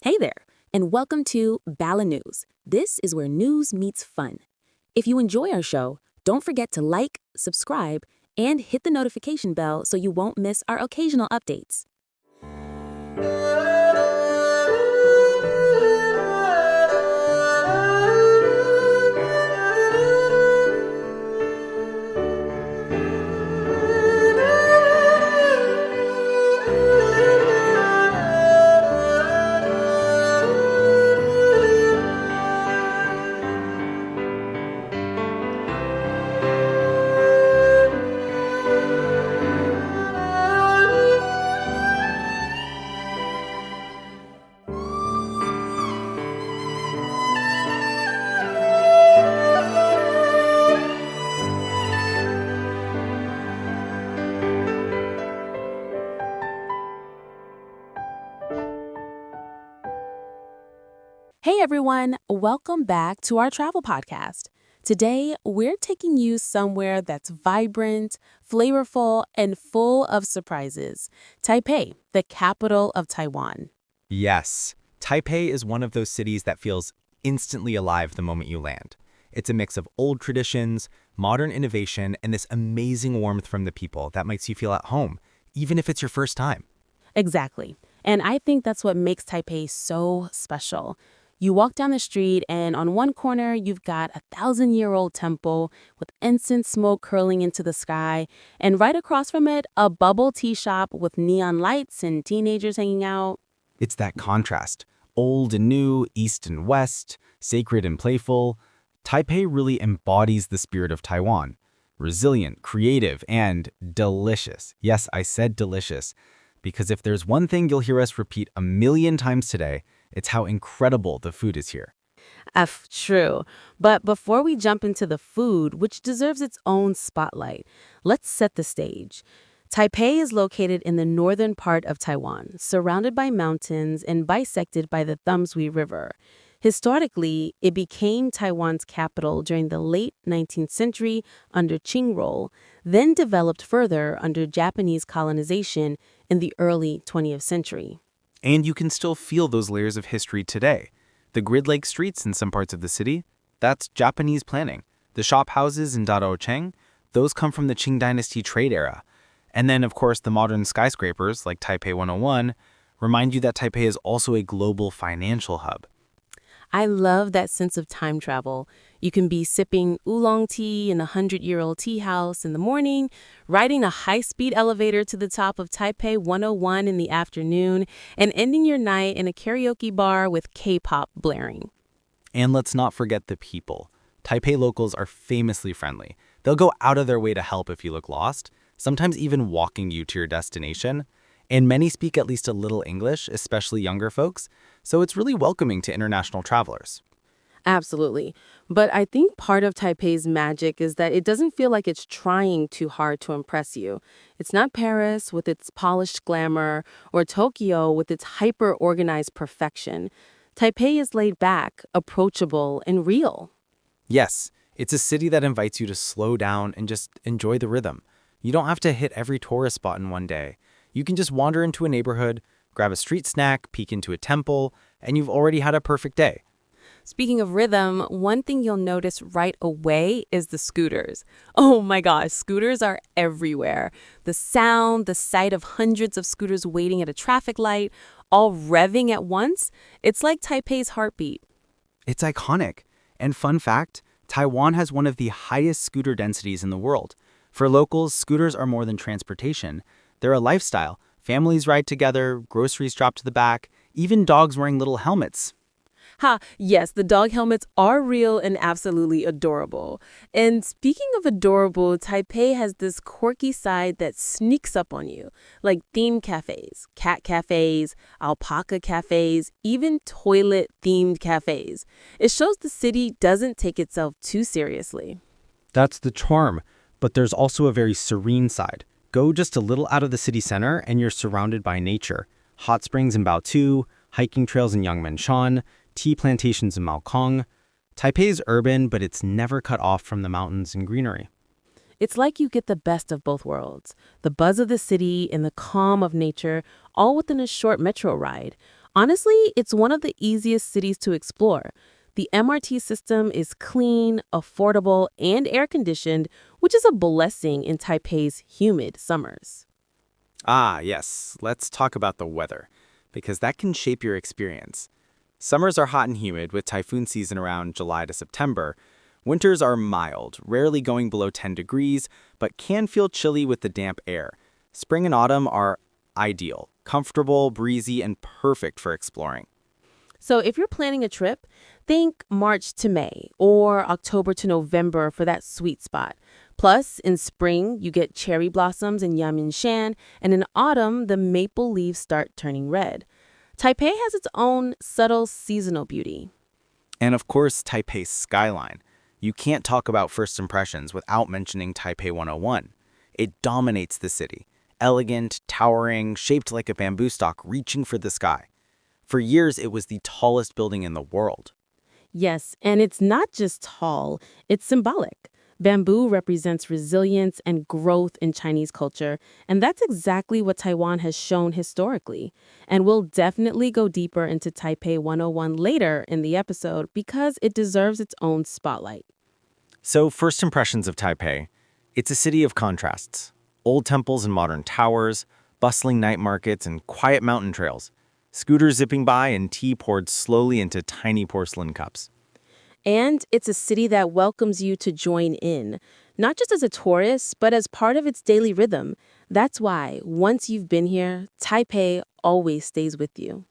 Hey there, and welcome to Bala News. This is where news meets fun. If you enjoy our show, don't forget to like, subscribe, and hit the notification bell so you won't miss our occasional updates. Hey everyone, welcome back to our travel podcast. Today, we're taking you somewhere that's vibrant, flavorful, and full of surprises. Taipei, the capital of Taiwan. Yes, Taipei is one of those cities that feels instantly alive the moment you land. It's a mix of old traditions, modern innovation, and this amazing warmth from the people that makes you feel at home, even if it's your first time. Exactly. And I think that's what makes Taipei so special. You walk down the street, and on one corner, you've got a 1,000-year-old temple with incense smoke curling into the sky. And right across from it, a bubble tea shop with neon lights and teenagers hanging out. It's that contrast, old and new, east and west, sacred and playful. Taipei really embodies the spirit of Taiwan. Resilient, creative, and delicious. Yes, I said delicious. Because if there's one thing you'll hear us repeat a million times today, it's how incredible the food is here. True. But before we jump into the food, which deserves its own spotlight, let's set the stage. Taipei is located in the northern part of Taiwan, surrounded by mountains and bisected by the Thumbsui River. Historically, it became Taiwan's capital during the late 19th century under Qing rule, then developed further under Japanese colonization in the early 20th century. And you can still feel those layers of history today. The grid-like streets in some parts of the city, that's Japanese planning. The shop houses in Daocheng, those come from the Qing Dynasty trade era. And then, of course, the modern skyscrapers, like Taipei 101, remind you that Taipei is also a global financial hub. I love that sense of time travel. You can be sipping oolong tea in a 100-year-old tea house in the morning, riding a high-speed elevator to the top of Taipei 101 in the afternoon, and ending your night in a karaoke bar with K-pop blaring. And let's not forget the people. Taipei locals are famously friendly. They'll go out of their way to help if you look lost, sometimes even walking you to your destination. And many speak at least a little English, especially younger folks, so it's really welcoming to international travelers. Absolutely. But I think part of Taipei's magic is that it doesn't feel like it's trying too hard to impress you. It's not Paris with its polished glamour or Tokyo with its hyper-organized perfection. Taipei is laid back, approachable, and real. Yes, it's a city that invites you to slow down and just enjoy the rhythm. You don't have to hit every tourist spot in one day. You can just wander into a neighborhood, grab a street snack, peek into a temple, and you've already had a perfect day. Speaking of rhythm, one thing you'll notice right away is the scooters. Oh my gosh, scooters are everywhere. The sound, the sight of hundreds of scooters waiting at a traffic light, all revving at once, it's like Taipei's heartbeat. It's iconic. And fun fact, Taiwan has one of the highest scooter densities in the world. For locals, scooters are more than transportation. They're a lifestyle. Families ride together, groceries drop to the back, even dogs wearing little helmets. Yes, the dog helmets are real and absolutely adorable. And speaking of adorable, Taipei has this quirky side that sneaks up on you, like themed cafes, cat cafes, alpaca cafes, even toilet-themed cafes. It shows the city doesn't take itself too seriously. That's the charm, but there's also a very serene side. Go just a little out of the city center and you're surrounded by nature. Hot springs in Baotou, hiking trails in Yangmingshan, tea plantations in Maokong. Taipei is urban, but it's never cut off from the mountains and greenery. It's like you get the best of both worlds, the buzz of the city and the calm of nature, all within a short metro ride. Honestly, it's one of the easiest cities to explore. The MRT system is clean, affordable, and air-conditioned, which is a blessing in Taipei's humid summers. Ah, yes. Let's talk about the weather, because that can shape your experience. Summers are hot and humid, with typhoon season around July to September. Winters are mild, rarely going below 10 degrees, but can feel chilly with the damp air. Spring and autumn are ideal, comfortable, breezy, and perfect for exploring. So if you're planning a trip, think March to May or October to November for that sweet spot. Plus, in spring, you get cherry blossoms in Yamianshan, and in autumn, the maple leaves start turning red. Taipei has its own subtle seasonal beauty. And of course, Taipei's skyline. You can't talk about first impressions without mentioning Taipei 101. It dominates the city. Elegant, towering, shaped like a bamboo stalk reaching for the sky. For years, it was the tallest building in the world. Yes, and it's not just tall, it's symbolic. Bamboo represents resilience and growth in Chinese culture, and that's exactly what Taiwan has shown historically. And we'll definitely go deeper into Taipei 101 later in the episode because it deserves its own spotlight. So, first impressions of Taipei. It's a city of contrasts. Old temples and modern towers, bustling night markets and quiet mountain trails. Scooters zipping by and tea poured slowly into tiny porcelain cups. And it's a city that welcomes you to join in, not just as a tourist, but as part of its daily rhythm. That's why, once you've been here, Taipei always stays with you.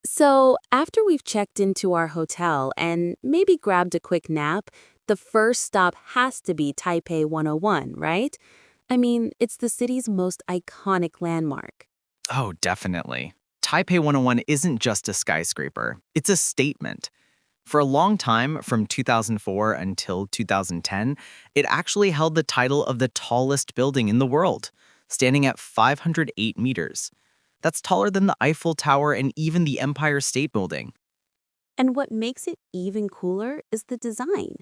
So, after we've checked into our hotel and maybe grabbed a quick nap, the first stop has to be Taipei 101, right? I mean, it's the city's most iconic landmark. Oh, definitely. Taipei 101 isn't just a skyscraper, it's a statement. For a long time, from 2004 until 2010, it actually held the title of the tallest building in the world, standing at 508 meters. That's taller than the Eiffel Tower and even the Empire State Building. And what makes it even cooler is the design.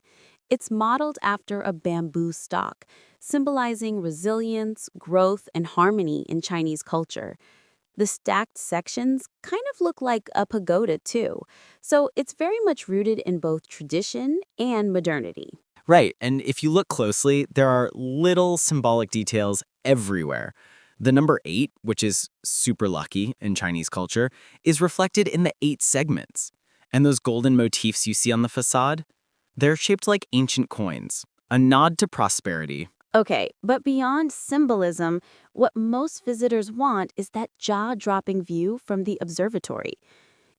It's modeled after a bamboo stalk, symbolizing resilience, growth, and harmony in Chinese culture. The stacked sections kind of look like a pagoda, too. So it's very much rooted in both tradition and modernity. Right, and if you look closely, there are little symbolic details everywhere. The number 8, which is super lucky in Chinese culture, is reflected in the 8 segments. And those golden motifs you see on the facade? They're shaped like ancient coins, a nod to prosperity. Okay, but beyond symbolism, what most visitors want is that jaw-dropping view from the observatory.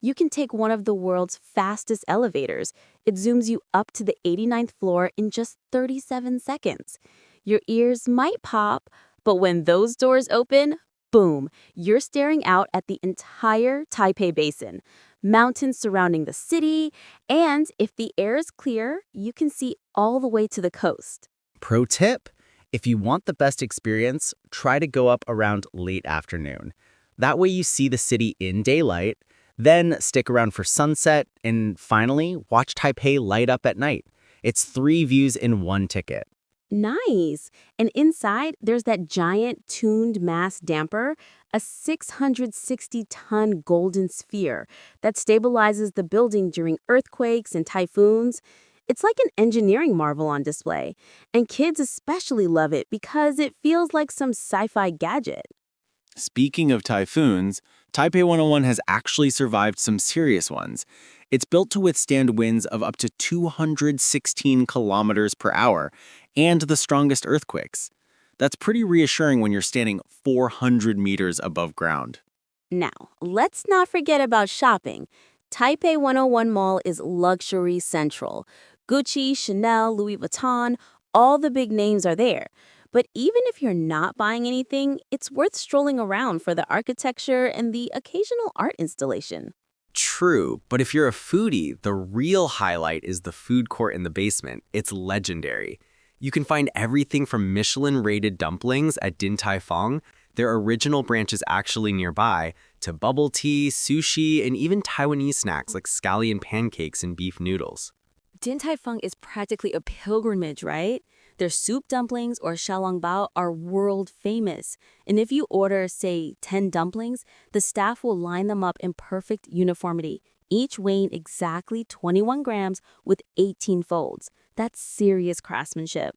You can take one of the world's fastest elevators. It zooms you up to the 89th floor in just 37 seconds. Your ears might pop, but when those doors open, boom, you're staring out at the entire Taipei Basin. Mountains surrounding the city, and if the air is clear, you can see all the way to the coast. Pro tip: if you want the best experience, try to go up around late afternoon. That way you see the city in daylight, then stick around for sunset, and finally, watch Taipei light up at night. It's 3 views in 1 ticket. Nice. And inside, there's that giant tuned mass damper, a 660-ton golden sphere that stabilizes the building during earthquakes and typhoons. It's like an engineering marvel on display, and kids especially love it because it feels like some sci-fi gadget. Speaking of typhoons, Taipei 101 has actually survived some serious ones. It's built to withstand winds of up to 216 kilometers per hour and the strongest earthquakes. That's pretty reassuring when you're standing 400 meters above ground. Now, let's not forget about shopping. Taipei 101 Mall is luxury central. Gucci, Chanel, Louis Vuitton, all the big names are there. But even if you're not buying anything, it's worth strolling around for the architecture and the occasional art installation. True, but if you're a foodie, the real highlight is the food court in the basement. It's legendary. You can find everything from Michelin-rated dumplings at Tai Fung, their original branch is actually nearby, to bubble tea, sushi, and even Taiwanese snacks like scallion pancakes and beef noodles. Tai Fung is practically a pilgrimage, right? Their soup dumplings or xiaolongbao are world famous. And if you order, say, 10 dumplings, the staff will line them up in perfect uniformity, each weighing exactly 21 grams with 18 folds. That's serious craftsmanship.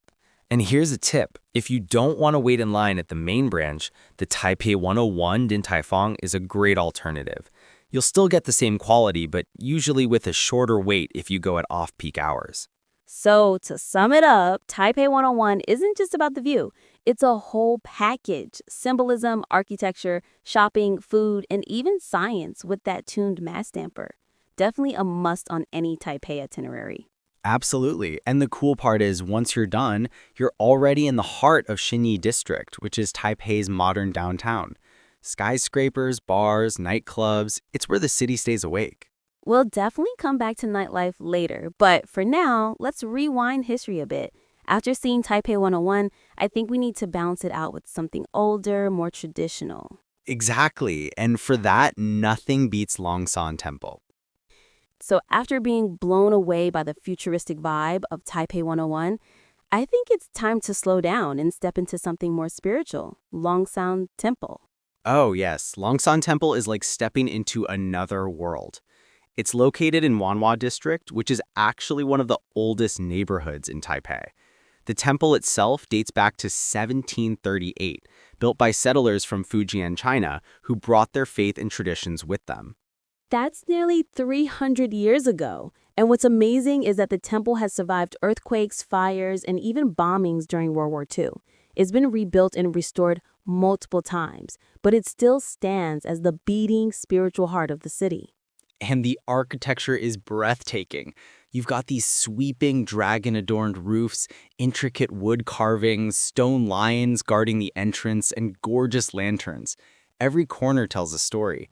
And here's a tip. If you don't want to wait in line at the main branch, the Taipei 101 Din Tai Fung is a great alternative. You'll still get the same quality, but usually with a shorter wait if you go at off-peak hours. So to sum it up, Taipei 101 isn't just about the view. It's a whole package. Symbolism, architecture, shopping, food, and even science with that tuned mass damper. Definitely a must on any Taipei itinerary. Absolutely. And the cool part is once you're done, you're already in the heart of Xinyi District, which is Taipei's modern downtown. Skyscrapers, bars, nightclubs, it's where the city stays awake. We'll definitely come back to nightlife later, but for now, let's rewind history a bit. After seeing Taipei 101, I think we need to balance it out with something older, more traditional. Exactly. And for that, nothing beats Longsan Temple. So after being blown away by the futuristic vibe of Taipei 101, I think it's time to slow down and step into something more spiritual, Longsan Temple. Oh, yes. Longsan Temple is like stepping into another world. It's located in Wanhua District, which is actually one of the oldest neighborhoods in Taipei. The temple itself dates back to 1738, built by settlers from Fujian, China, who brought their faith and traditions with them. That's nearly 300 years ago. And what's amazing is that the temple has survived earthquakes, fires, and even bombings during World War II. It's been rebuilt and restored multiple times, but it still stands as the beating spiritual heart of the city. And the architecture is breathtaking. You've got these sweeping dragon-adorned roofs, intricate wood carvings, stone lions guarding the entrance, and gorgeous lanterns. Every corner tells a story.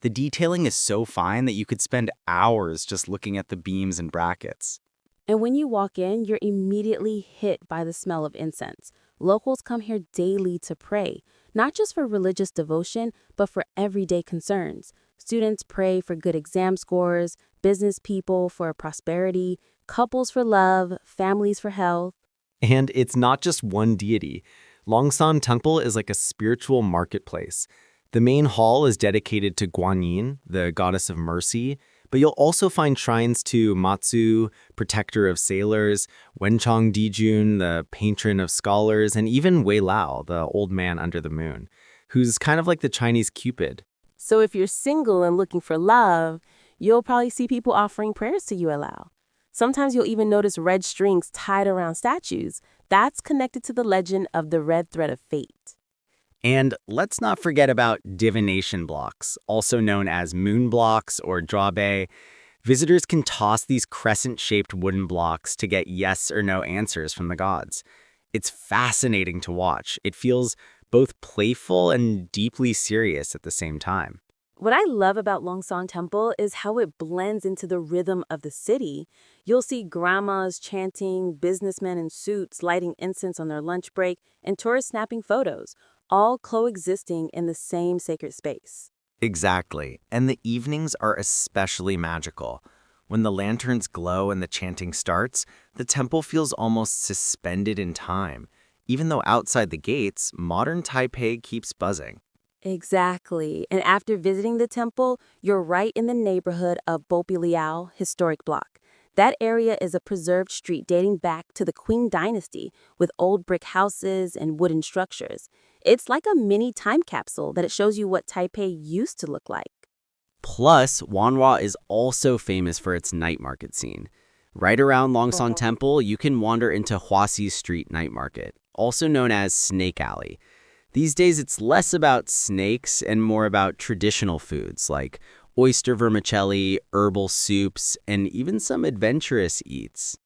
The detailing is so fine that you could spend hours just looking at the beams and brackets. And when you walk in, you're immediately hit by the smell of incense. Locals come here daily to pray, not just for religious devotion, but for everyday concerns. Students pray for good exam scores, business people for prosperity, couples for love, families for health. And it's not just one deity. Longsan Temple is like a spiritual marketplace. The main hall is dedicated to Guanyin, the goddess of mercy, but you'll also find shrines to Matsu, protector of sailors, Wenchang Dijun, the patron of scholars, and even Wei Lao, the old man under the moon, who's kind of like the Chinese Cupid. So if you're single and looking for love, you'll probably see people offering prayers to Wei Lao. Sometimes you'll even notice red strings tied around statues. That's connected to the legend of the red thread of fate. And let's not forget about divination blocks, also known as moon blocks or drabe. Visitors can toss these crescent-shaped wooden blocks to get yes or no answers from the gods. It's fascinating to watch. It feels both playful and deeply serious at the same time. What I love about Longsan Temple is how it blends into the rhythm of the city. You'll see grandmas chanting, businessmen in suits lighting incense on their lunch break, and tourists snapping photos, all coexisting in the same sacred space. Exactly. And the evenings are especially magical. When the lanterns glow and the chanting starts, the temple feels almost suspended in time. Even though outside the gates, modern Taipei keeps buzzing. Exactly. And after visiting the temple, you're right in the neighborhood of Bopi Historic Block. That area is a preserved street dating back to the Qing Dynasty with old brick houses and wooden structures. It's like a mini time capsule that it shows you what Taipei used to look like. Plus, Wanhua is also famous for its night market scene. Right around Longsan Temple, you can wander into Huasi Street Night Market, also known as Snake Alley. These days, it's less about snakes and more about traditional foods like oyster vermicelli, herbal soups, and even some adventurous eats.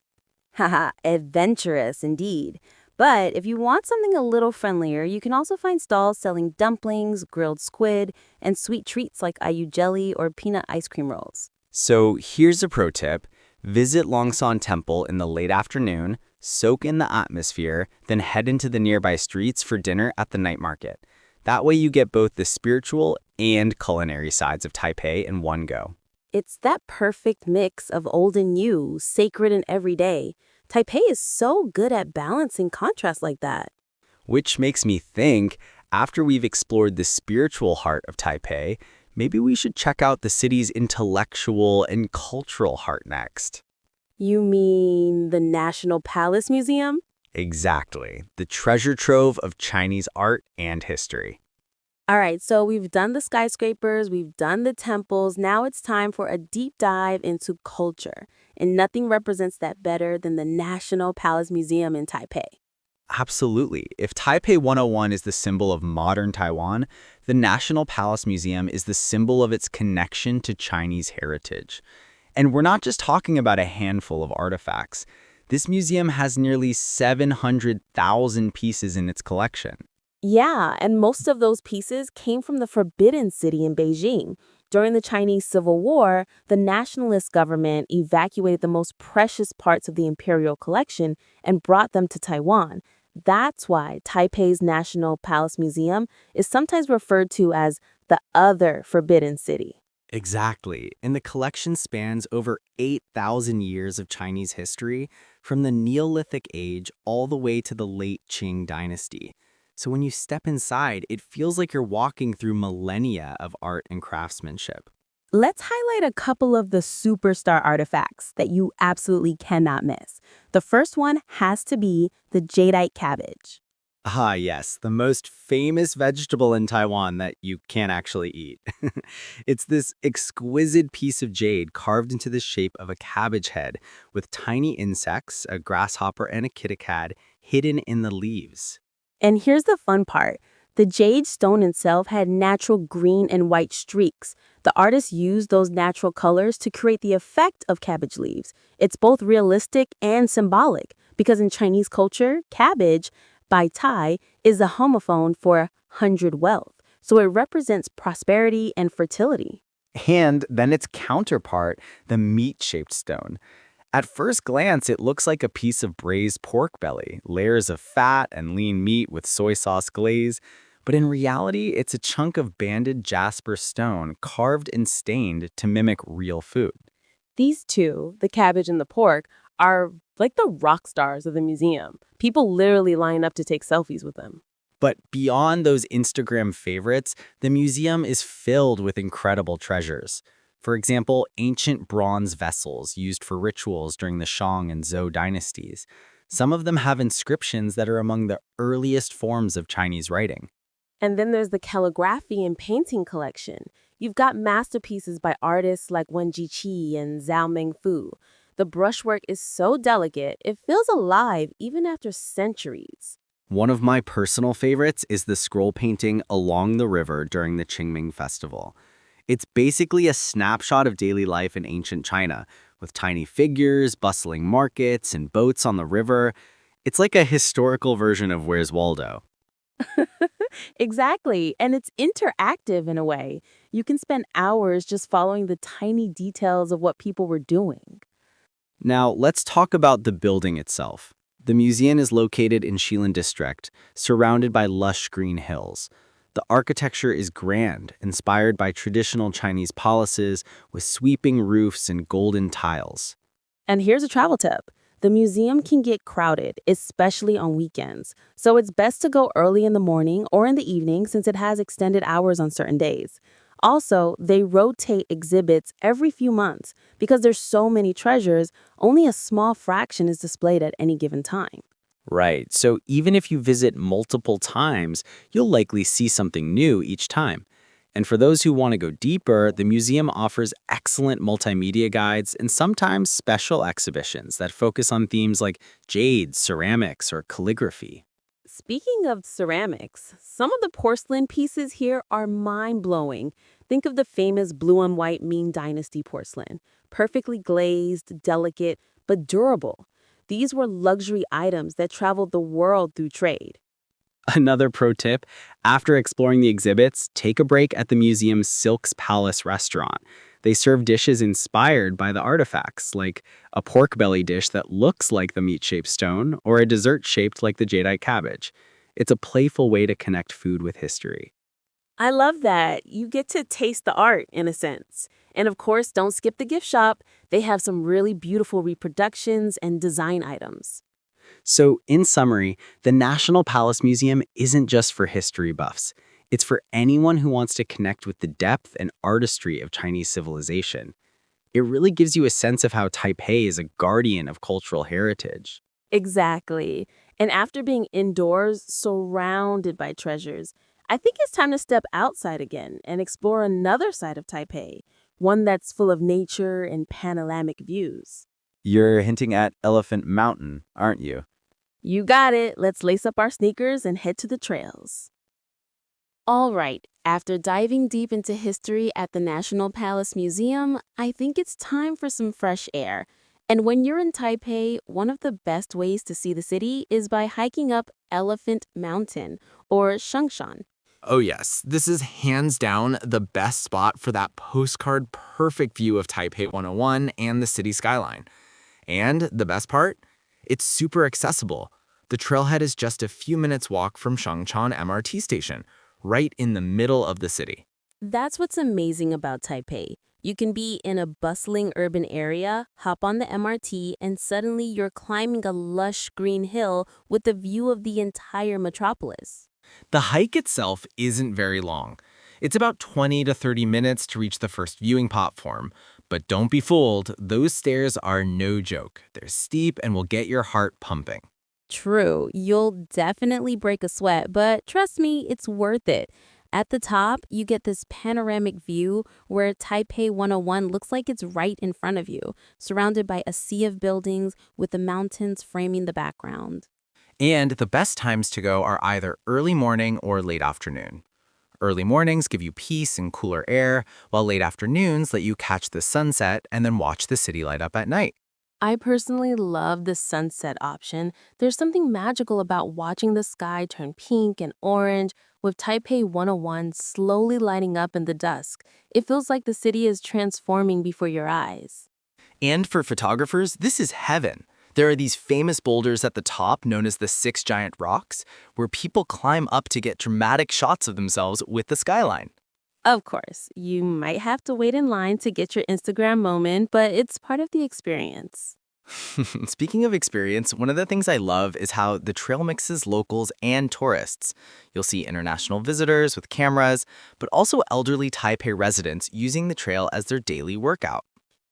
Haha, adventurous indeed. But if you want something a little friendlier, you can also find stalls selling dumplings, grilled squid, and sweet treats like ayu jelly or peanut ice cream rolls. So here's a pro tip. Visit Longsan Temple in the late afternoon, soak in the atmosphere, then head into the nearby streets for dinner at the night market. That way you get both the spiritual and culinary sides of Taipei in one go. It's that perfect mix of old and new, sacred and everyday. Taipei is so good at balancing contrast like that. Which makes me think, after we've explored the spiritual heart of Taipei, maybe we should check out the city's intellectual and cultural heart next. You mean the National Palace Museum? Exactly. The treasure trove of Chinese art and history. All right, so we've done the skyscrapers, we've done the temples. Now it's time for a deep dive into culture. And nothing represents that better than the National Palace Museum in Taipei. Absolutely. If Taipei 101 is the symbol of modern Taiwan, the National Palace Museum is the symbol of its connection to Chinese heritage. And we're not just talking about a handful of artifacts. This museum has nearly 700,000 pieces in its collection. Yeah, and most of those pieces came from the Forbidden City in Beijing. During the Chinese Civil War, the nationalist government evacuated the most precious parts of the imperial collection and brought them to Taiwan. That's why Taipei's National Palace Museum is sometimes referred to as the other Forbidden City. Exactly. And the collection spans over 8,000 years of Chinese history, from the Neolithic age all the way to the late Qing dynasty. So when you step inside, it feels like you're walking through millennia of art and craftsmanship. Let's highlight a couple of the superstar artifacts that you absolutely cannot miss. The first one has to be the jadeite cabbage. Ah, yes, the most famous vegetable in Taiwan that you can't actually eat. It's this exquisite piece of jade carved into the shape of a cabbage head with tiny insects, a grasshopper and a kitty-cat, hidden in the leaves. And here's the fun part. The jade stone itself had natural green and white streaks. The artist used those natural colors to create the effect of cabbage leaves. It's both realistic and symbolic because in Chinese culture, cabbage, by Tai, is a homophone for hundred wealth. So it represents prosperity and fertility. And then its counterpart, the meat-shaped stone. At first glance, it looks like a piece of braised pork belly, layers of fat and lean meat with soy sauce glaze. But in reality, it's a chunk of banded jasper stone carved and stained to mimic real food. These two, the cabbage and the pork, are like the rock stars of the museum. People literally line up to take selfies with them. But beyond those Instagram favorites, the museum is filled with incredible treasures. For example, ancient bronze vessels used for rituals during the Shang and Zhou dynasties. Some of them have inscriptions that are among the earliest forms of Chinese writing. And then there's the calligraphy and painting collection. You've got masterpieces by artists like Wen Jiqi and Zhao Mengfu. The brushwork is so delicate, it feels alive even after centuries. One of my personal favorites is the scroll painting along the river during the Qingming Festival. It's basically a snapshot of daily life in ancient China, with tiny figures, bustling markets, and boats on the river. It's like a historical version of Where's Waldo? Exactly, and it's interactive in a way. You can spend hours just following the tiny details of what people were doing. Now, let's talk about the building itself. The museum is located in Shilin District, surrounded by lush green hills. The architecture is grand, inspired by traditional Chinese palaces with sweeping roofs and golden tiles. And here's a travel tip. The museum can get crowded, especially on weekends. So it's best to go early in the morning or in the evening since it has extended hours on certain days. Also, they rotate exhibits every few months. Because there's so many treasures, only a small fraction is displayed at any given time. Right, so even if you visit multiple times, you'll likely see something new each time. And for those who want to go deeper, the museum offers excellent multimedia guides and sometimes special exhibitions that focus on themes like jade, ceramics, or calligraphy. Speaking of ceramics, some of the porcelain pieces here are mind-blowing. Think of the famous blue and white Ming Dynasty porcelain. Perfectly glazed, delicate, but durable. These were luxury items that traveled the world through trade. Another pro tip, after exploring the exhibits, take a break at the museum's Silk's Palace restaurant. They serve dishes inspired by the artifacts, like a pork belly dish that looks like the meat-shaped stone, or a dessert shaped like the jadeite cabbage. It's a playful way to connect food with history. I love that. You get to taste the art, in a sense. And of course, don't skip the gift shop. They have some really beautiful reproductions and design items. So, in summary, the National Palace Museum isn't just for history buffs. It's for anyone who wants to connect with the depth and artistry of Chinese civilization. It really gives you a sense of how Taipei is a guardian of cultural heritage. Exactly. And after being indoors, surrounded by treasures, I think it's time to step outside again and explore another side of Taipei, one that's full of nature and panoramic views. You're hinting at Elephant Mountain, aren't you? You got it. Let's lace up our sneakers and head to the trails. All right, after diving deep into history at the National Palace Museum, I think it's time for some fresh air. And when you're in Taipei, one of the best ways to see the city is by hiking up Elephant Mountain, or Shangshan. Oh yes, this is hands down the best spot for that postcard perfect view of Taipei 101 and the city skyline. And the best part? It's super accessible. The trailhead is just a few minutes walk from Shangchuan MRT station, right in the middle of the city. That's what's amazing about Taipei. You can be in a bustling urban area, hop on the MRT, and suddenly you're climbing a lush green hill with a view of the entire metropolis. The hike itself isn't very long. It's about 20 to 30 minutes to reach the first viewing platform. But don't be fooled, those stairs are no joke. They're steep and will get your heart pumping. True, you'll definitely break a sweat, but trust me, it's worth it. At the top, you get this panoramic view where Taipei 101 looks like it's right in front of you, surrounded by a sea of buildings with the mountains framing the background. And the best times to go are either early morning or late afternoon. Early mornings give you peace and cooler air, while late afternoons let you catch the sunset and then watch the city light up at night. I personally love the sunset option. There's something magical about watching the sky turn pink and orange with Taipei 101 slowly lighting up in the dusk. It feels like the city is transforming before your eyes. And for photographers, this is heaven. There are these famous boulders at the top known as the Six Giant Rocks, where people climb up to get dramatic shots of themselves with the skyline. Of course, you might have to wait in line to get your Instagram moment, but it's part of the experience. Speaking of experience, one of the things I love is how the trail mixes locals and tourists. You'll see international visitors with cameras, but also elderly Taipei residents using the trail as their daily workout.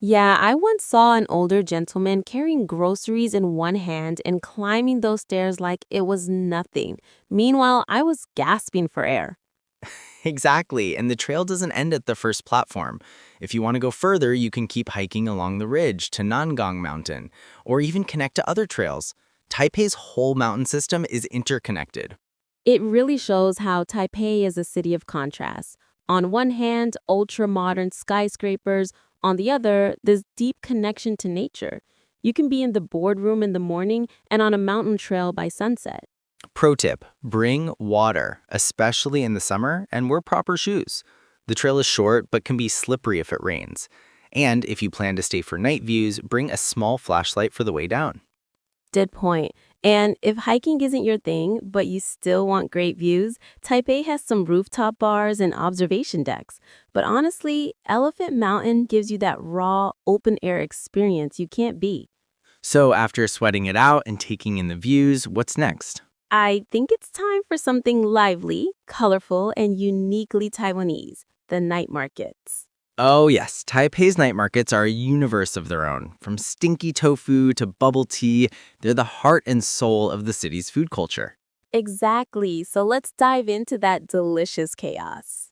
Yeah, I once saw an older gentleman carrying groceries in one hand and climbing those stairs like it was nothing. Meanwhile, I was gasping for air. Exactly, and the trail doesn't end at the first platform. If you want to go further, you can keep hiking along the ridge to Nangang Mountain, or even connect to other trails. Taipei's whole mountain system is interconnected. It really shows how Taipei is a city of contrasts. On one hand, ultra-modern skyscrapers. On the other, this deep connection to nature. You can be in the boardroom in the morning and on a mountain trail by sunset. Pro tip, bring water, especially in the summer, and wear proper shoes. The trail is short but can be slippery if it rains. And if you plan to stay for night views, bring a small flashlight for the way down. Good point. And if hiking isn't your thing, but you still want great views, Taipei has some rooftop bars and observation decks. But honestly, Elephant Mountain gives you that raw, open-air experience you can't beat. So after sweating it out and taking in the views, what's next? I think it's time for something lively, colorful, and uniquely Taiwanese, the night markets. Oh yes, Taipei's night markets are a universe of their own. From stinky tofu to bubble tea, they're the heart and soul of the city's food culture. Exactly, so let's dive into that delicious chaos.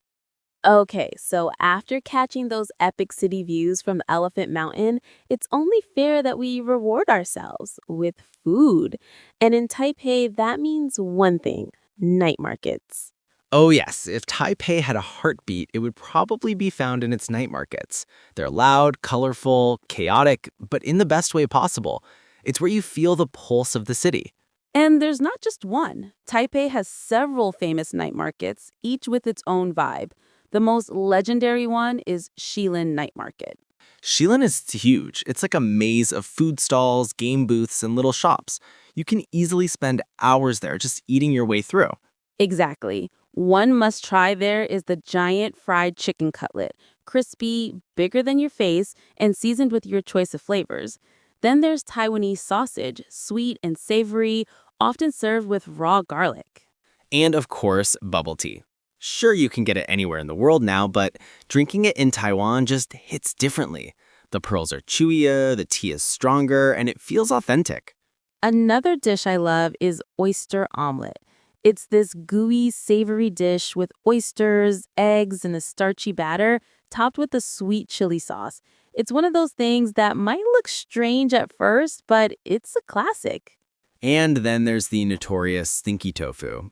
Okay, so after catching those epic city views from Elephant Mountain, it's only fair that we reward ourselves with food. And in Taipei, that means one thing, night markets. Oh yes, if Taipei had a heartbeat, it would probably be found in its night markets. They're loud, colorful, chaotic, but in the best way possible. It's where you feel the pulse of the city. And there's not just one. Taipei has several famous night markets, each with its own vibe. The most legendary one is Shilin Night Market. Shilin is huge. It's like a maze of food stalls, game booths, and little shops. You can easily spend hours there just eating your way through. Exactly. One must try there is the giant fried chicken cutlet, crispy, bigger than your face, and seasoned with your choice of flavors. Then there's Taiwanese sausage, sweet and savory, often served with raw garlic. And of course, bubble tea. Sure, you can get it anywhere in the world now, but drinking it in Taiwan just hits differently. The pearls are chewier, the tea is stronger, and it feels authentic. Another dish I love is oyster omelet. It's this gooey, savory dish with oysters, eggs, and a starchy batter topped with a sweet chili sauce. It's one of those things that might look strange at first, but it's a classic. And then there's the notorious stinky tofu.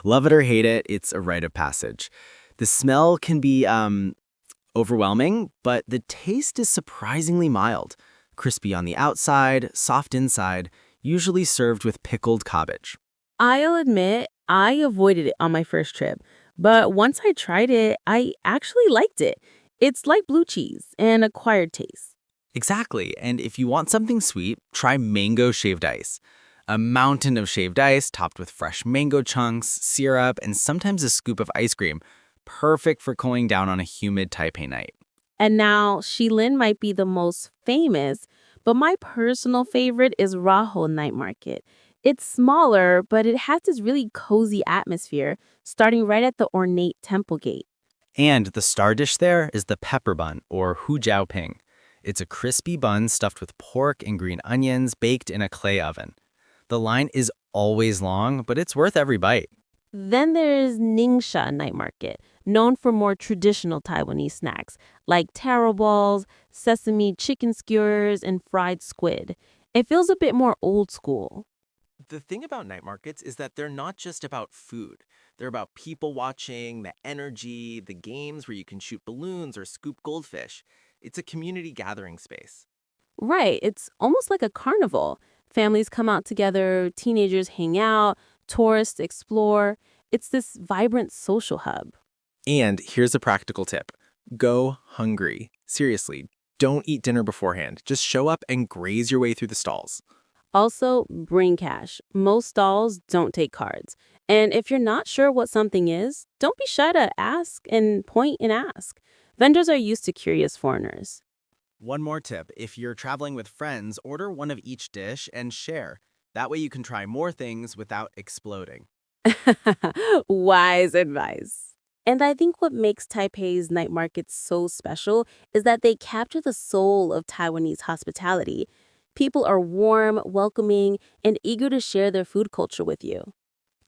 Love it or hate it, it's a rite of passage. The smell can be overwhelming, but the taste is surprisingly mild. Crispy on the outside, soft inside, usually served with pickled cabbage. I'll admit, I avoided it on my first trip, but once I tried it, I actually liked it. It's like blue cheese, an acquired taste. Exactly, and if you want something sweet, try mango shaved ice. A mountain of shaved ice topped with fresh mango chunks, syrup, and sometimes a scoop of ice cream. Perfect for cooling down on a humid Taipei night. And now, Shilin might be the most famous, but my personal favorite is Raho Night Market. It's smaller, but it has this really cozy atmosphere, starting right at the ornate temple gate. And the star dish there is the pepper bun, or hu jiao ping. It's a crispy bun stuffed with pork and green onions baked in a clay oven. The line is always long, but it's worth every bite. Then there's Ningxia Night Market, known for more traditional Taiwanese snacks like taro balls, sesame chicken skewers, and fried squid. It feels a bit more old school. The thing about night markets is that they're not just about food. They're about people watching, the energy, the games where you can shoot balloons or scoop goldfish. It's a community gathering space. Right, it's almost like a carnival. Families come out together, teenagers hang out, tourists explore. It's this vibrant social hub. And here's a practical tip. Go hungry. Seriously, don't eat dinner beforehand. Just show up and graze your way through the stalls. Also, bring cash. Most stalls don't take cards. And if you're not sure what something is, don't be shy to ask and point and ask. Vendors are used to curious foreigners. One more tip. If you're traveling with friends, order one of each dish and share. That way you can try more things without exploding. Wise advice. And I think what makes Taipei's night markets so special is that they capture the soul of Taiwanese hospitality. People are warm, welcoming, and eager to share their food culture with you.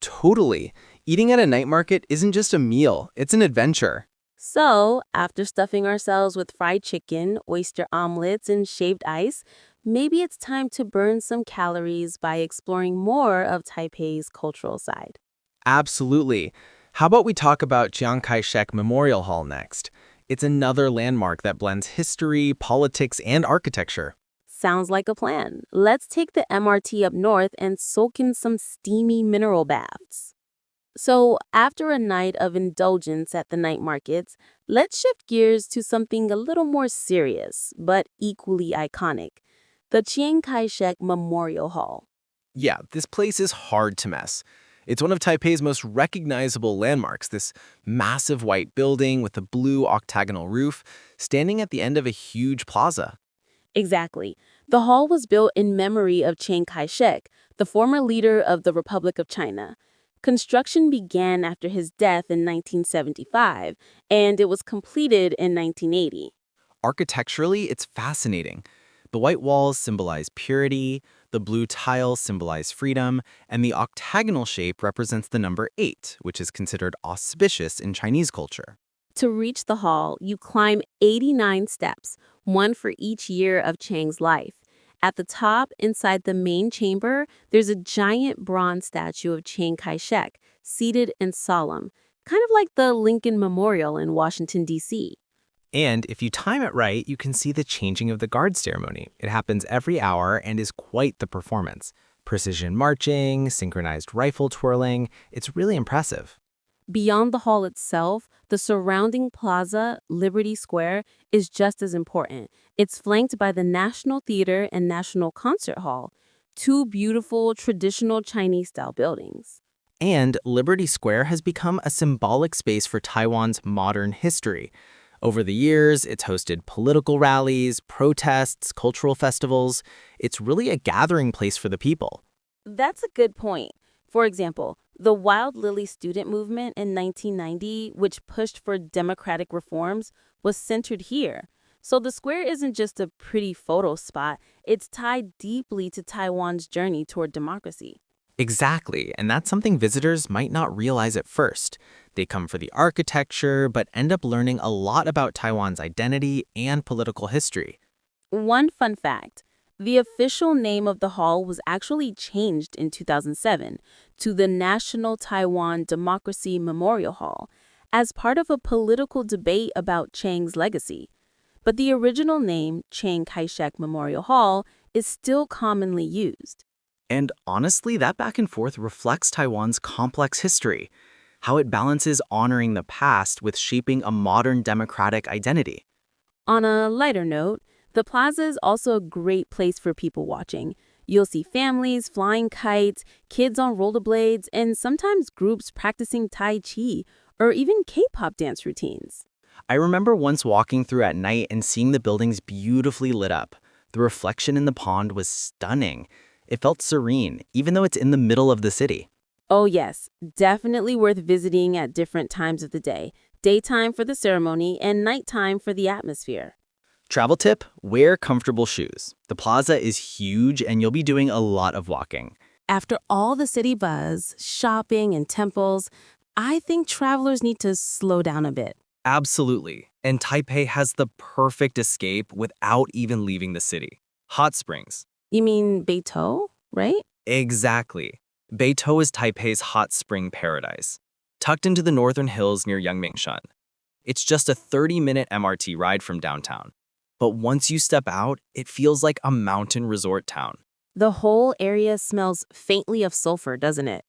Totally. Eating at a night market isn't just a meal, it's an adventure. So, after stuffing ourselves with fried chicken, oyster omelets, and shaved ice, maybe it's time to burn some calories by exploring more of Taipei's cultural side. Absolutely. How about we talk about Chiang Kai-shek Memorial Hall next? It's another landmark that blends history, politics, and architecture. Sounds like a plan. Let's take the MRT up north and soak in some steamy mineral baths. So, after a night of indulgence at the night markets, let's shift gears to something a little more serious, but equally iconic. The Chiang Kai-shek Memorial Hall. Yeah, this place is hard to miss. It's one of Taipei's most recognizable landmarks, this massive white building with a blue octagonal roof, standing at the end of a huge plaza. Exactly. The hall was built in memory of Chiang Kai-shek, the former leader of the Republic of China. Construction began after his death in 1975, and it was completed in 1980. Architecturally, it's fascinating. The white walls symbolize purity, the blue tiles symbolize freedom, and the octagonal shape represents the number 8, which is considered auspicious in Chinese culture. To reach the hall, you climb 89 steps, one for each year of Chiang's life. At the top, inside the main chamber, there's a giant bronze statue of Chiang Kai-shek, seated and solemn, kind of like the Lincoln Memorial in Washington, D.C. And if you time it right, you can see the changing of the guard ceremony. It happens every hour and is quite the performance. Precision marching, synchronized rifle twirling, it's really impressive. Beyond the hall itself, the surrounding plaza, Liberty Square, is just as important. It's flanked by the National Theater and National Concert Hall, two beautiful, traditional Chinese-style buildings. And Liberty Square has become a symbolic space for Taiwan's modern history. Over the years, it's hosted political rallies, protests, cultural festivals. It's really a gathering place for the people. That's a good point. For example, the Wild Lily student movement in 1990, which pushed for democratic reforms, was centered here. So the square isn't just a pretty photo spot, it's tied deeply to Taiwan's journey toward democracy. Exactly, and that's something visitors might not realize at first. They come for the architecture, but end up learning a lot about Taiwan's identity and political history. One fun fact, the official name of the hall was actually changed in 2007 to the National Taiwan Democracy Memorial Hall as part of a political debate about Chiang's legacy. But the original name, Chiang Kai-shek Memorial Hall, is still commonly used. And honestly, that back and forth reflects Taiwan's complex history, how it balances honoring the past with shaping a modern democratic identity. On a lighter note, the plaza is also a great place for people watching. You'll see families flying kites, kids on rollerblades, and sometimes groups practicing Tai Chi or even K-pop dance routines. I remember once walking through at night and seeing the buildings beautifully lit up. The reflection in the pond was stunning. It felt serene, even though it's in the middle of the city. Oh yes, definitely worth visiting at different times of the day. Daytime for the ceremony and nighttime for the atmosphere. Travel tip, wear comfortable shoes. The plaza is huge and you'll be doing a lot of walking. After all the city buzz, shopping, and temples, I think travelers need to slow down a bit. Absolutely. And Taipei has the perfect escape without even leaving the city. Hot springs. You mean Beito, right? Exactly. Beito is Taipei's hot spring paradise, tucked into the northern hills near Yangmingshan. It's just a 30-minute MRT ride from downtown. But once you step out, it feels like a mountain resort town. The whole area smells faintly of sulfur, doesn't it?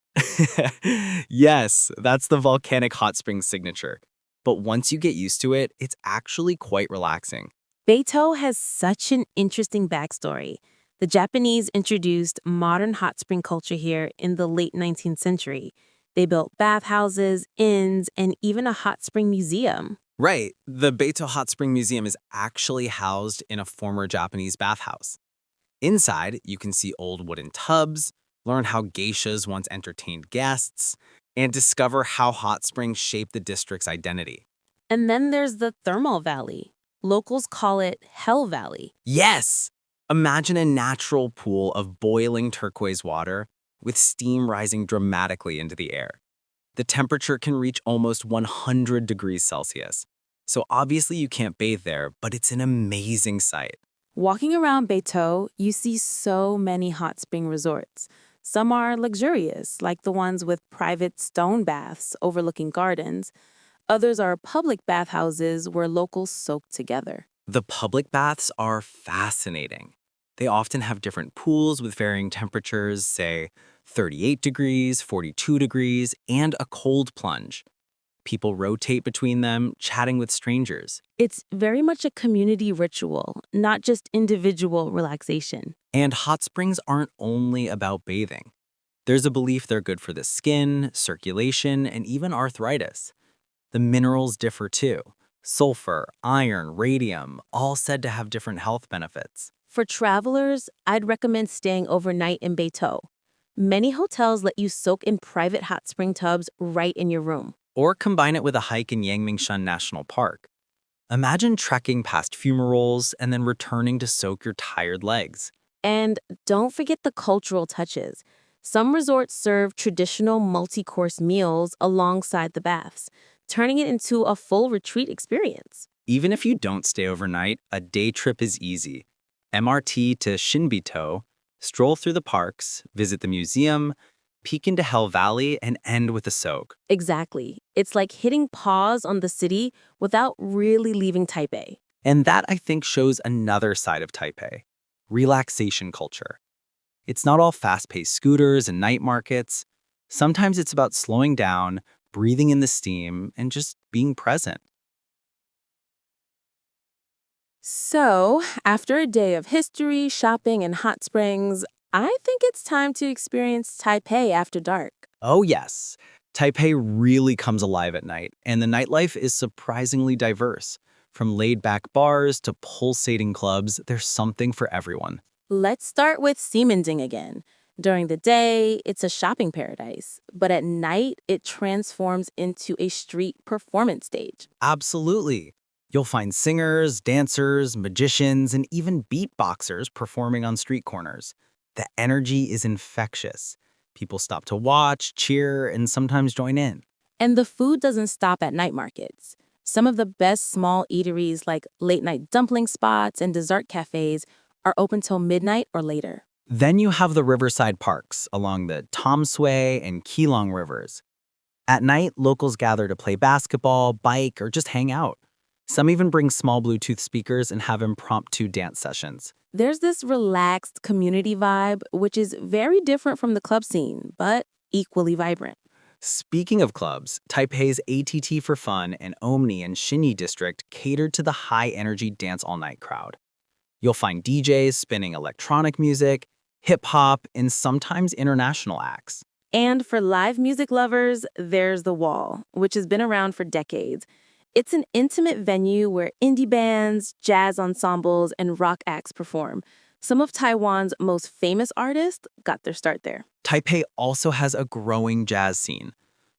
Yes, that's the volcanic hot spring signature. But once you get used to it, it's actually quite relaxing. Beito has such an interesting backstory. The Japanese introduced modern hot spring culture here in the late 19th century. They built bathhouses, inns, and even a hot spring museum. Right. The Beito Hot Spring Museum is actually housed in a former Japanese bathhouse. Inside, you can see old wooden tubs, learn how geishas once entertained guests, and discover how hot springs shaped the district's identity. And then there's the Thermal Valley. Locals call it Hell Valley. Yes! Imagine a natural pool of boiling turquoise water with steam rising dramatically into the air. The temperature can reach almost 100 degrees Celsius. So obviously you can't bathe there, but it's an amazing sight. Walking around Beito, you see so many hot spring resorts. Some are luxurious, like the ones with private stone baths overlooking gardens. Others are public bathhouses where locals soak together. The public baths are fascinating. They often have different pools with varying temperatures, say 38 degrees, 42 degrees, and a cold plunge. People rotate between them, chatting with strangers. It's very much a community ritual, not just individual relaxation. And hot springs aren't only about bathing. There's a belief they're good for the skin, circulation, and even arthritis. The minerals differ too. Sulfur, iron, radium, all said to have different health benefits. For travelers, I'd recommend staying overnight in Beito. Many hotels let you soak in private hot spring tubs right in your room. Or combine it with a hike in Yangmingshan National Park. Imagine trekking past fumaroles and then returning to soak your tired legs. And don't forget the cultural touches. Some resorts serve traditional multi-course meals alongside the baths, turning it into a full retreat experience. Even if you don't stay overnight, a day trip is easy. MRT to Shinbito, stroll through the parks, visit the museum, peek into Hell Valley, and end with a soak. Exactly. It's like hitting pause on the city without really leaving Taipei. And that, I think, shows another side of Taipei, relaxation culture. It's not all fast-paced scooters and night markets. Sometimes it's about slowing down, breathing in the steam, and just being present. So, after a day of history, shopping, and hot springs, I think it's time to experience Taipei after dark. Oh yes, Taipei really comes alive at night, and the nightlife is surprisingly diverse. From laid-back bars to pulsating clubs, there's something for everyone. Let's start with Ximending again. During the day, it's a shopping paradise, but at night, it transforms into a street performance stage. Absolutely. You'll find singers, dancers, magicians, and even beatboxers performing on street corners. The energy is infectious. People stop to watch, cheer, and sometimes join in. And the food doesn't stop at night markets. Some of the best small eateries like late-night dumpling spots and dessert cafes are open till midnight or later. Then you have the riverside parks along the Tom Sui and Keelong rivers. At night, locals gather to play basketball, bike, or just hang out. Some even bring small Bluetooth speakers and have impromptu dance sessions. There's this relaxed community vibe, which is very different from the club scene, but equally vibrant. Speaking of clubs, Taipei's ATT for Fun and Omni and Xinyi district catered to the high-energy dance-all-night crowd. You'll find DJs spinning electronic music, hip-hop, and sometimes international acts. And for live music lovers, there's The Wall, which has been around for decades. It's an intimate venue where indie bands, jazz ensembles, and rock acts perform. Some of Taiwan's most famous artists got their start there. Taipei also has a growing jazz scene.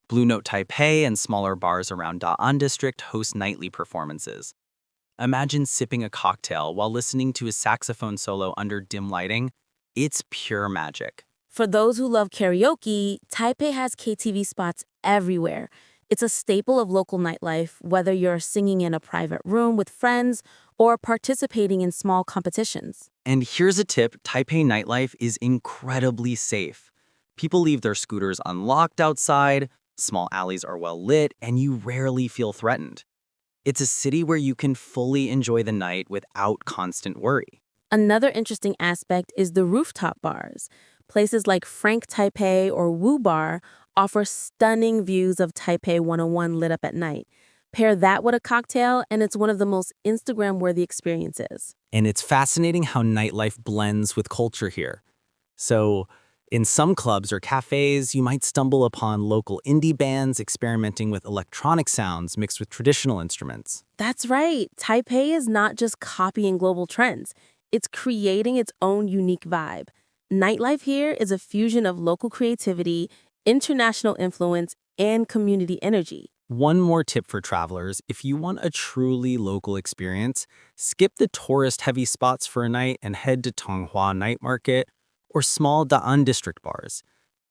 Blue Note Taipei and smaller bars around Da'an District host nightly performances. Imagine sipping a cocktail while listening to a saxophone solo under dim lighting. It's pure magic. For those who love karaoke, Taipei has KTV spots everywhere. It's a staple of local nightlife, whether you're singing in a private room with friends or participating in small competitions. And here's a tip, Taipei nightlife is incredibly safe. People leave their scooters unlocked outside, small alleys are well lit, and you rarely feel threatened. It's a city where you can fully enjoy the night without constant worry. Another interesting aspect is the rooftop bars. Places like Frank Taipei or Wu Bar offer stunning views of Taipei 101 lit up at night. Pair that with a cocktail, and it's one of the most Instagram-worthy experiences. And it's fascinating how nightlife blends with culture here. So, in some clubs or cafes, you might stumble upon local indie bands experimenting with electronic sounds mixed with traditional instruments. That's right. Taipei is not just copying global trends. It's creating its own unique vibe. Nightlife here is a fusion of local creativity, international influence, and community energy. One more tip for travelers, if you want a truly local experience, skip the tourist-heavy spots for a night and head to Tonghua Night Market or small Da'an District bars.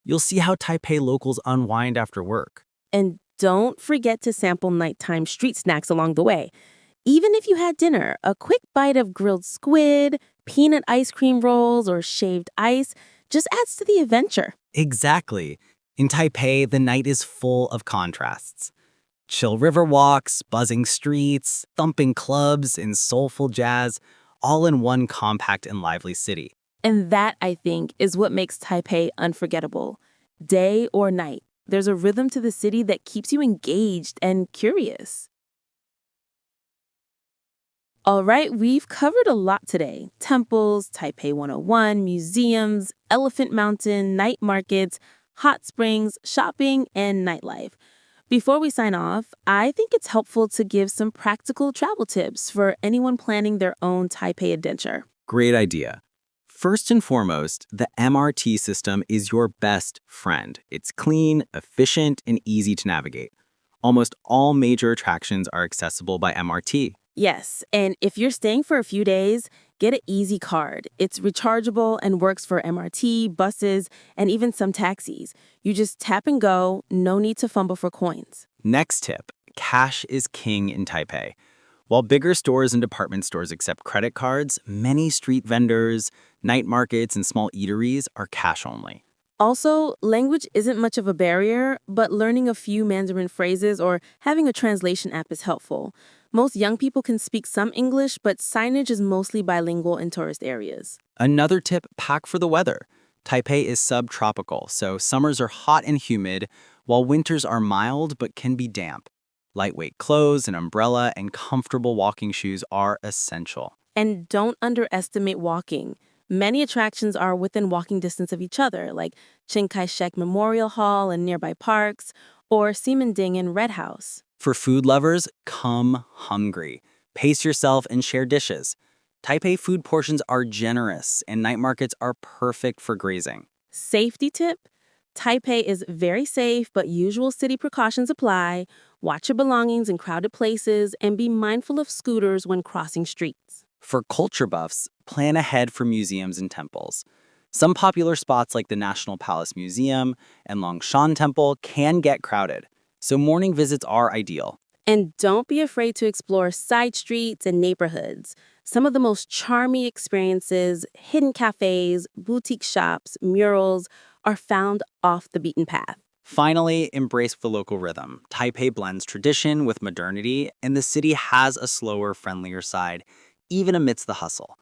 You'll see how Taipei locals unwind after work. And don't forget to sample nighttime street snacks along the way. Even if you had dinner, a quick bite of grilled squid, peanut ice cream rolls, or shaved ice just adds to the adventure. Exactly. In Taipei, the night is full of contrasts. Chill river walks, buzzing streets, thumping clubs, and soulful jazz, all in one compact and lively city. And that, I think, is what makes Taipei unforgettable. Day or night, there's a rhythm to the city that keeps you engaged and curious. All right, we've covered a lot today. Temples, Taipei 101, museums, Elephant Mountain, night markets, hot springs, shopping, and nightlife. Before we sign off, I think it's helpful to give some practical travel tips for anyone planning their own Taipei adventure. Great idea. First and foremost, the MRT system is your best friend. It's clean, efficient, and easy to navigate. Almost all major attractions are accessible by MRT. Yes, and if you're staying for a few days, get an Easy Card. It's rechargeable and works for MRT, buses, and even some taxis. You just tap and go, no need to fumble for coins. Next tip, cash is king in Taipei. While bigger stores and department stores accept credit cards, many street vendors, night markets, and small eateries are cash only. Also, language isn't much of a barrier, but learning a few Mandarin phrases or having a translation app is helpful. Most young people can speak some English, but signage is mostly bilingual in tourist areas. Another tip, pack for the weather. Taipei is subtropical, so summers are hot and humid, while winters are mild but can be damp. Lightweight clothes, an umbrella, and comfortable walking shoes are essential. And don't underestimate walking. Many attractions are within walking distance of each other, like Chiang Kai-shek Memorial Hall and nearby parks, or Ximending and Red House. For food lovers, come hungry. Pace yourself and share dishes. Taipei food portions are generous, and night markets are perfect for grazing. Safety tip: Taipei is very safe, but usual city precautions apply. Watch your belongings in crowded places and be mindful of scooters when crossing streets. For culture buffs, plan ahead for museums and temples. Some popular spots like the National Palace Museum and Longshan Temple can get crowded, so morning visits are ideal. And don't be afraid to explore side streets and neighborhoods. Some of the most charming experiences, hidden cafes, boutique shops, murals, are found off the beaten path. Finally, embrace the local rhythm. Taipei blends tradition with modernity, and the city has a slower, friendlier side, even amidst the hustle.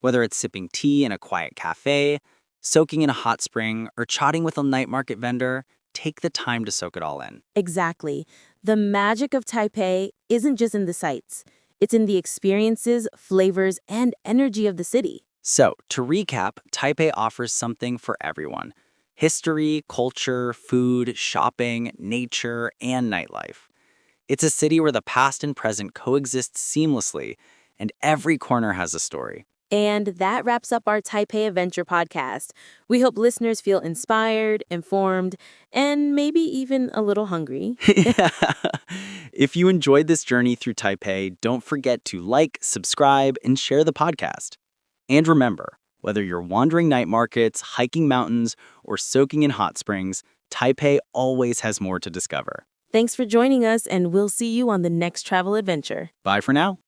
Whether it's sipping tea in a quiet cafe, soaking in a hot spring, or chatting with a night market vendor, take the time to soak it all in. Exactly. The magic of Taipei isn't just in the sights. It's in the experiences, flavors, and energy of the city. So, to recap, Taipei offers something for everyone. History, culture, food, shopping, nature, and nightlife. It's a city where the past and present coexist seamlessly, and every corner has a story. And that wraps up our Taipei Adventure podcast. We hope listeners feel inspired, informed, and maybe even a little hungry. If you enjoyed this journey through Taipei, don't forget to like, subscribe, and share the podcast. And remember, whether you're wandering night markets, hiking mountains, or soaking in hot springs, Taipei always has more to discover. Thanks for joining us, and we'll see you on the next travel adventure. Bye for now.